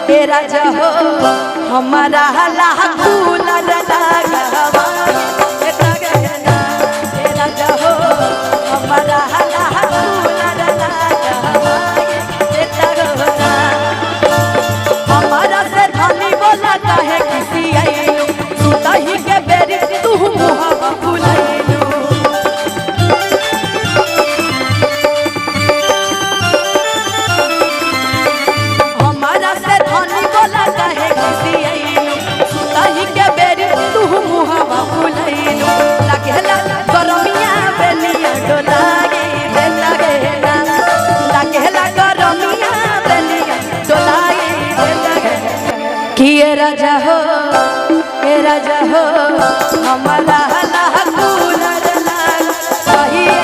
हे राजा हो हमारा कूलर लगावा हे राजा हो हमारा कूलर लगावा हमारा से धनी बोला काहे किसी आइयो सुतही के बेरी तू मुहावा भुलाइयो हमारा से धनी बोला काहे किसी आइयो सुतही के बेरी तू मुहावा भुलाइयो लागेला गरमिया बेलिया डोलागे लागेला लागेला गरमिया बेलिया डोलागे किए राजा हो हमारा कूलर लगाइए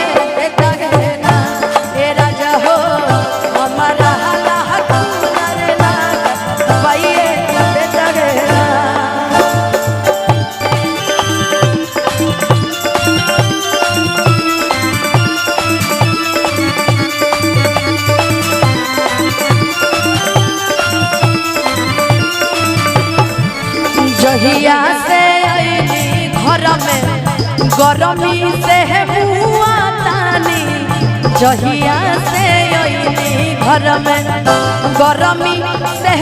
हे राजा हो हमारा कूलर लगाइए जहिया से आईली घर में गरमी से हुआ तानी जहिया से आईली घर में गरमी से